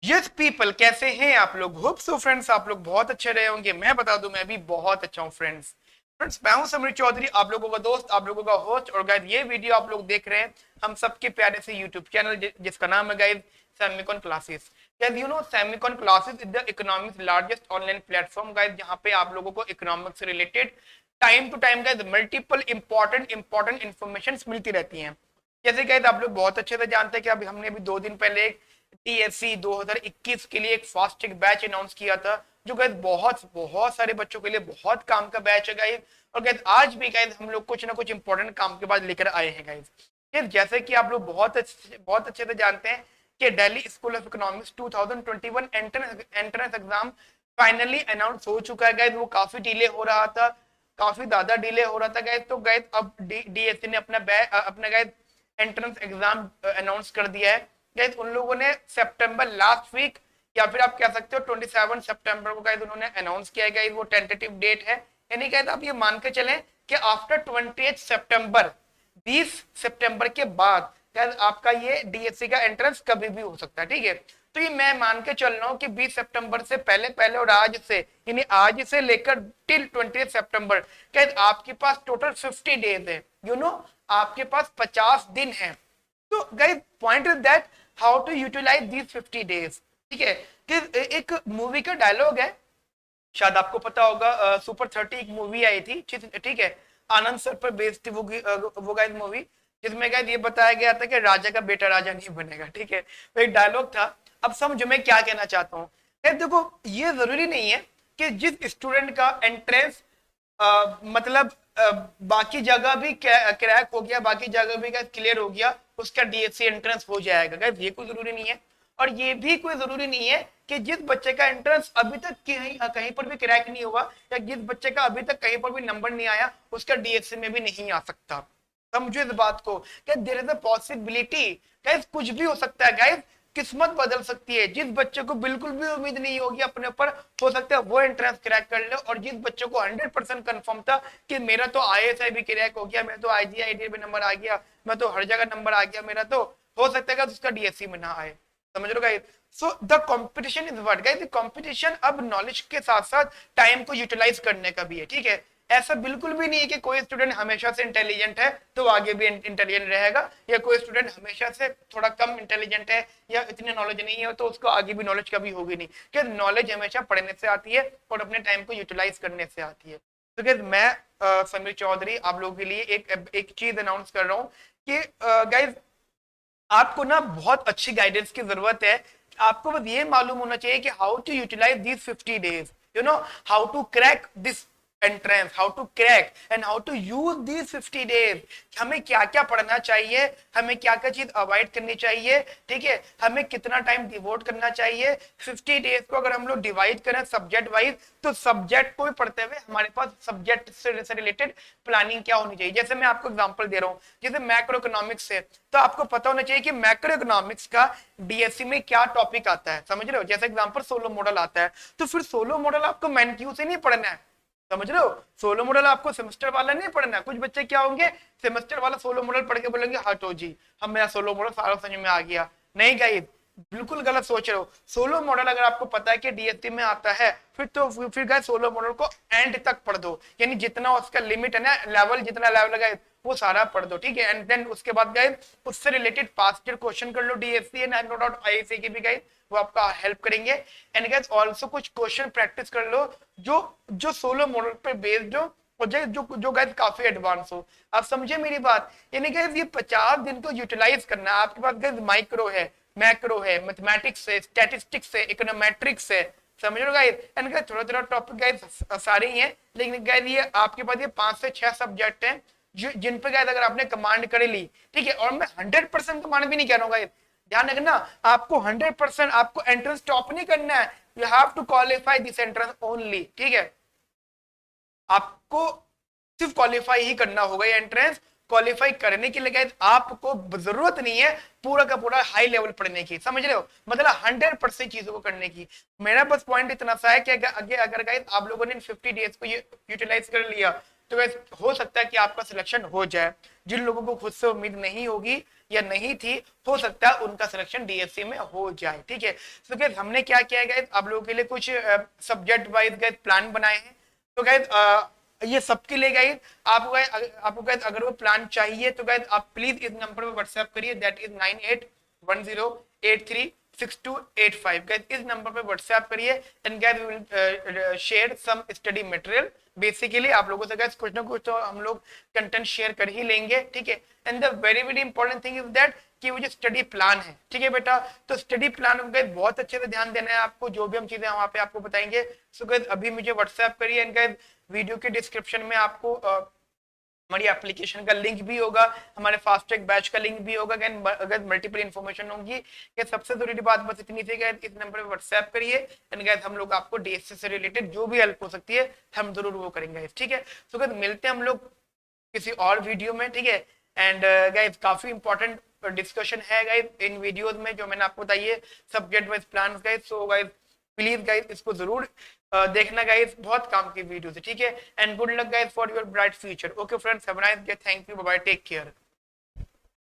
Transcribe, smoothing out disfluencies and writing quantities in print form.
Yes people, कैसे हैं आप लोग? होप सो फ्रेंड्स आप लोग बहुत अच्छे रहे होंगे। मैं बता दूं, मैं भी बहुत अच्छा हूं फ्रेंड्स। मैं हूं समीर चौधरी, आप लोगों का दोस्त, आप लोगों का होस्ट। और गाइस ये वीडियो आप लोग देख रहे हैं हम सबके प्यारे से यूट्यूब चैनल जिसका नाम है guys Semicon classes. Guys you know Semicon classes is the economics largest online platform guys, जहां पे आप लोगों को इकोनॉमिक्स से related time to time guys multiple important information मिलती रहती हैं। जैसे गाइस आप लोग बहुत अच्छे से जानते हैं कि अभी हमने अभी 2 दिन पहले टीएससी 2021 के लिए एक फास्ट ट्रैक बैच अनाउंस किया था, जो गाइस बहुत बहुत सारे बच्चों के लिए बहुत काम का बैच है गाइस। और गाइस आज भी गाइस हम लोग कुछ ना कुछ इंपॉर्टेंट काम के बाद लेकर आए हैं गाइस। जैसे कि आप लोग बहुत अच्छे से जानते हैं कि Delhi school of economics 2021 entrance exam finally announce हो चुका है गाइस। वो काफी डिले हो रहा था, काफी ज्यादा डिले हो रहा था गाइस। तो गाइस अब डीएससी ने अपना गाइस एंट्रेंस एग्जाम अनाउंस कर दिया है गाइस। उन लोगों ने सितंबर लास्ट वीक या फिर आप कह सकते हो 27 सितंबर को गाइस उन्होंने अनाउंस किया है गाइस। वो टेंटेटिव डेट है, यानी गाइस आप ये मान के चलें कि आफ्टर 28 सितंबर, 20 सितंबर के बाद गाइस आपका ये डीएससी का एंट्रेंस कभी भी हो सकता है, ठीक है। तो ये मैं मान के चल रहा हूँ कि 20 सितंबर से पहले पहले और आज से, यानी आज से लेकर टिल 28 सितंबर गाइस आपके पास टोटल 50 डेज है। यू नो आपके पास 50 दिन है। तो guys point is that how to utilize these 50 days, ठीक है। कि एक मूवी का डायलॉग है, शायद आपको पता होगा, सुपर 30 एक मूवी आई थी, ठीक है। आनंद सर पर बेस्ड थी वो गाइस मूवी, जिसमें गाइस ये बताया गया था कि राजा का बेटा राजा नहीं बनेगा, ठीक है। तो एक डायलॉग था। अब समझो मैं क्या कहना चाहता हूँ। देखो ये जरूरी नहीं है कि जिस स्टूडेंट का एंट्रेंस मतलब बाकी जगह भी क्रैक हो गया, बाकी जगह भी क्लियर हो गया, उसका डीएससी एंट्रेंस हो जाएगा गाइस, ये कोई जरूरी नहीं है। और ये भी कोई जरूरी नहीं है कि जिस बच्चे का एंट्रेंस अभी तक कहीं कहीं पर भी क्रैक नहीं हुआ, या जिस बच्चे का अभी तक कहीं पर भी नंबर नहीं आया, उसका डीएससी में भी नहीं आ सकता। समझो इस बात को कि there is a possibility guys, कुछ भी हो सकता है गाइस। किस्मत बदल सकती है। जिस बच्चे को बिल्कुल भी उम्मीद नहीं होगी अपने ऊपर, हो सकता है वो एंट्रेंस क्रैक कर ले। और जिस बच्चे को 100% कंफर्म था कि मेरा तो आईएसआई भी क्रैक हो गया, मैं तो आईजीआईटी में नंबर आ गया, मैं तो हर जगह नंबर आ गया मेरा, तो हो सकता है उसका डीएससी में ना आए। समझ लो guys. So the competition is what guys, competition अब नॉलेज के साथ साथ टाइम को यूटिलाइज करने का भी है, ठीक है। ऐसा बिल्कुल भी नहीं है कि कोई स्टूडेंट हमेशा से इंटेलिजेंट है तो आगे भी इंटेलिजेंट रहेगा, या कोई स्टूडेंट हमेशा से थोड़ा कम इंटेलिजेंट है या इतनी नॉलेज नहीं है तो उसको आगे भी नॉलेज कभी होगी नहीं। कि नॉलेज हमेशा पढ़ने से आती है और अपने टाइम को यूटिलाइज करने से आती है। तो गाइस मैं समीर चौधरी आप लोगों के लिए एक चीज अनाउंस कर रहा हूँ कि गाइस आपको ना बहुत अच्छी गाइडेंस की जरूरत है। आपको बस ये मालूम होना चाहिए कि how to utilise this 50 days, you know how to crack this entrance, how to crack and how to use these 50 days. हमें क्या क्या पढ़ना चाहिए, हमें क्या क्या चीज अवॉइड करनी चाहिए, ठीक है। हमें कितना टाइम डिवोट करना चाहिए। 50 डेज को अगर हम लोग डिवाइड करें सब्जेक्ट वाइज, तो सब्जेक्ट को भी पढ़ते हुए हमारे पास सब्जेक्ट से रिलेटेड प्लानिंग क्या होनी चाहिए। जैसे मैं आपको एग्जांपल दे रहा हूँ, जैसे मैक्रो इकोनॉमिक्स है, तो आपको पता होना चाहिए कि मैक्रो इकोनॉमिक्स का डीएससी में क्या टॉपिक आता है। समझ रहे हो? जैसे एग्जांपल सोलो मॉडल आता है, तो फिर सोलो मॉडल आपको मैनक्यू से नहीं पढ़ना है। समझ रहे हो? सोलो मॉडल आपको सेमेस्टर वाला नहीं पढ़ना है। कुछ बच्चे क्या होंगे, सेमेस्टर वाला सोलो मॉडल पढ़ के बोलेंगे हटो जी, हम मेरा सोलो मॉडल सारा समझ में आ गया। नहीं गाइस, बिल्कुल गलत सोच रहे हो। सोलो मॉडल अगर आपको पता है कि डीएससी में आता है, फिर गाइस सोलो मॉडल को एंड तक पढ़ दो, यानी जितना उसका लिमिट है ना, लेवल जितना लेवल है वो सारा पढ़ दो, ठीक है। एंड देन उसके बाद गाइस उससे रिलेटेड पास्ट ईयर क्वेश्चन कर लो DSC and no doubt ISC की भी गाइस, वो आपका हेल्प करेंगे। एंड गाइस आल्सो कुछ क्वेश्चन प्रैक्टिस कर लो जो जो सोलो मॉडल पे बेस्ड हो, और जो गाइस काफी एडवांस हो। आप समझे मेरी बात? यानी गाइस ये 50 दिन को यूटिलाइज करना है। आपके पास गाइस माइक्रो है, मैक्रो है, मैथमेटिक्स है, स्टैटिस्टिक्स है, इकोनोमेट्रिक्स है। समझ लो गाइस। एंड गाइस थोड़ा थोड़ा टॉपिक गाइस सारे ही हैं, लेकिन गाइस ये आपके पास ये 5 से 6 सब्जेक्ट हैं जिन पे गाइस अगर आपने कमांड कर ली, ठीक है। और मैं 100% कमांड भी नहीं कह रहा हूँ गाइस, ध्यान रखना। आपको 100% आपको एंट्रेंस टॉप नहीं करना है। You have to qualify this entrance only, ठीक है। आपको सिर्फ क्वालिफाई ही करना होगा ये एंट्रेंस। क्वालिफाई करने के लिए आपको जरूरत नहीं है पूरा का पूरा हाई लेवल पढ़ने की, समझ रहे हो? मतलब 100% चीजों को करने की। मेरा बस पॉइंट इतना सा है कि अगर गाइस आप लोगों ने 50 डेज को यूटिलाइज कर लिया, तो गाइस हो सकता है कि आपका सिलेक्शन हो जाए। जिन लोगों को खुद से उम्मीद नहीं होगी या नहीं थी, हो सकता है उनका सिलेक्शन डीएससी में हो जाए। ठीक है, तो गाइस हमने क्या किया है गाइस, आप लोगों के लिए कुछ सब्जेक्ट वाइज गाइस प्लान बनाए हैं। तो गाइस ये सबके लिए गाइस आपको गाइस अगर वो प्लान चाहिए तो गाइस आप प्लीज इस नंबर पे व्हाट्सएप करिए, दैट इज 9810836285। गाइस इस नंबर पे व्हाट्सएप करिए and guys we will share some study material. Basically आप लोगों से गाइस कुछ ना कुछ तो हम लोग कंटेंट शेयर कर ही लेंगे। ठीक है, and the very very important thing is that कि वो जो स्टडी प्लान है, ठीक है बेटा, तो स्टडी प्लान में गाइस बहुत अच्छे से ध्यान देना है आपको, जो भी हम चीजें वहां पे आपको बताएंगे। सो गाइस अभी मुझे व्हाट्सएप करिए एंड गाइस वीडियो के डिस्क्रिप्शन में आपको हमारी एप्लीकेशन का लिंक भी होगा, हमारे फास्ट ट्रैक बैच का लिंक भी होगा। अगर मल्टीपल इन्फॉर्मेशन होंगी, ये सबसे जरूरी बात बस इतनी थी गाइस, इस नंबर पे व्हाट्सएप करिए एंड गाइस हम लोग आपको डीएससी से रिलेटेड जो भी हेल्प हो सकती है हम जरूर वो करेंगे। ठीक है, तो गाइस मिलते हैं हम लोग किसी और वीडियो में। ठीक है, एंड गाइस काफी इंपॉर्टेंट डिस्कशन है गाइस इन वीडियोस में जो मैंने आपको बताई है, subject wise plans guys. So guys please guys इसको जरूर देखना गाइस, बहुत काम की वीडियो है। ठीक है, and good luck guys for your bright future. Okay friends, have a nice day, thank you, bye bye, take care.